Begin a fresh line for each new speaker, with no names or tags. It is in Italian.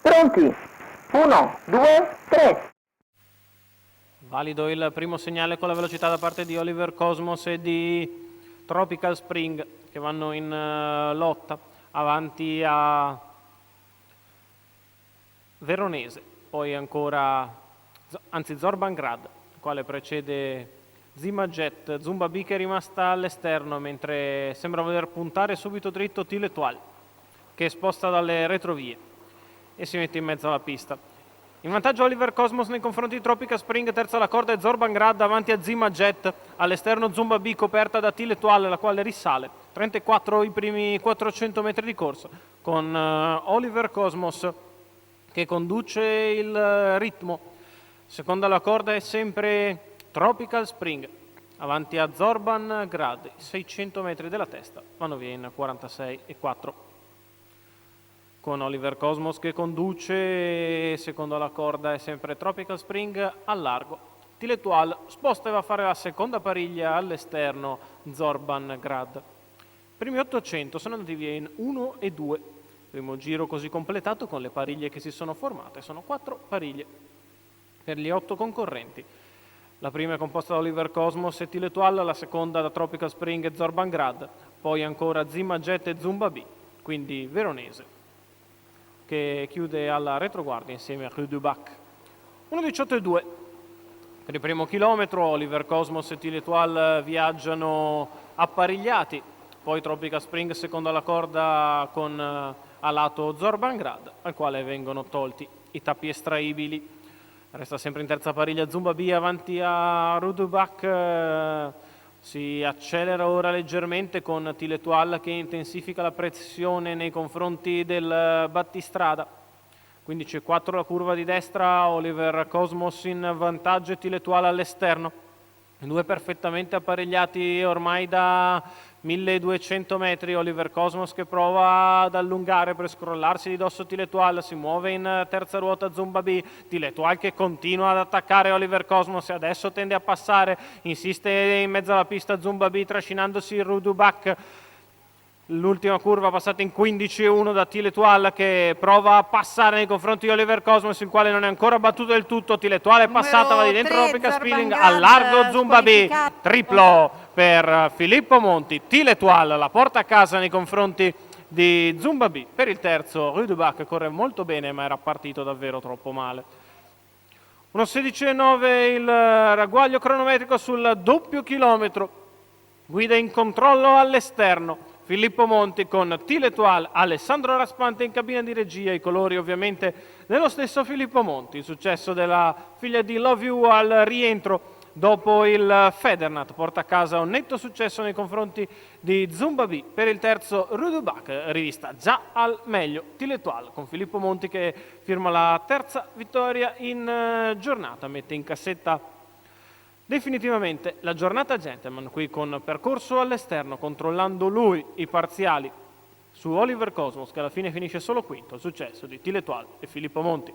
Pronti? 1, 2, 3.
Valido il primo segnale con la velocità da parte di Oliver Cosmos e di Tropical Spring che vanno in lotta avanti a Veronese, poi ancora, anzi Zorban Grad, il quale precede Zima Jet, Zumba B che è rimasta all'esterno mentre sembra voler puntare subito dritto Tiletual che sposta dalle retrovie e si mette in mezzo alla pista. In vantaggio Oliver Cosmos nei confronti di Tropical Spring, terza alla corda è Zorban Grad davanti a Zima Jet, all'esterno Zumba B coperta da Tiletual la quale risale, 34 i primi 400 metri di corsa con Oliver Cosmos che conduce il ritmo. Seconda alla corda è sempre Tropical Spring, avanti a Zorban Grad, 600 metri della testa, vanno via in 46,4. Con Oliver Cosmos che conduce, secondo alla corda è sempre Tropical Spring al largo. Tiletual sposta e va a fare la seconda pariglia all'esterno Zorban Grad. Primi 800 sono andati via in 1 e 2. Primo giro così completato con le pariglie che si sono formate. Sono 4 pariglie per gli 8 concorrenti. La prima è composta da Oliver Cosmos e Tiletual, la seconda da Tropical Spring e Zorban Grad, poi ancora Zima Jet e Zumba B, quindi Veronese, che chiude alla retroguardia insieme a Rue du Bac. 1.18,2. Per il primo chilometro Oliver Cosmos e Tiletual viaggiano apparigliati, poi Tropical Spring secondo alla corda con a lato Zorban Grad, al quale vengono tolti i tappi estraibili. Resta sempre in terza pariglia Zumba B avanti a Rue du Bac, si accelera ora leggermente con Tiletual che intensifica la pressione nei confronti del battistrada. Quindi c'è 4 la curva di destra, Oliver Cosmos in vantaggio e Tiletual all'esterno. Due perfettamente apparecchiati ormai da 1200 metri, Oliver Cosmos che prova ad allungare per scrollarsi di dosso Tiletual, si muove in terza ruota Zumba B, Tiletual che continua ad attaccare Oliver Cosmos e adesso tende a passare, insiste in mezzo alla pista Zumba B trascinandosi il Rue du Bac. L'ultima curva passata in 15,1 da Tiletual che prova a passare nei confronti di Oliver Cosmos, il quale non è ancora battuto del tutto. Tiletual è passata, va di dentro Tropical Spring, al largo Zumba B, triplo per Filippo Monti. Tiletual la porta a casa nei confronti di Zumba B. Per il terzo Rue du Bac corre molto bene ma era partito davvero troppo male. 1.16,9 il ragguaglio cronometrico sul doppio chilometro, guida in controllo all'esterno Filippo Monti con Tiletual, Alessandro Raspante in cabina di regia, i colori ovviamente dello stesso Filippo Monti. Il successo della figlia di Love You al rientro dopo il Federnat porta a casa un netto successo nei confronti di Zumba B. Per il terzo Rue du Bac, rivista già al meglio Tiletual con Filippo Monti che firma la terza vittoria in giornata, mette in cassetta definitivamente la giornata gentleman qui con percorso all'esterno, controllando lui i parziali su Oliver Cosmos che alla fine finisce solo quinto, il successo di Tiletual e Filippo Monti.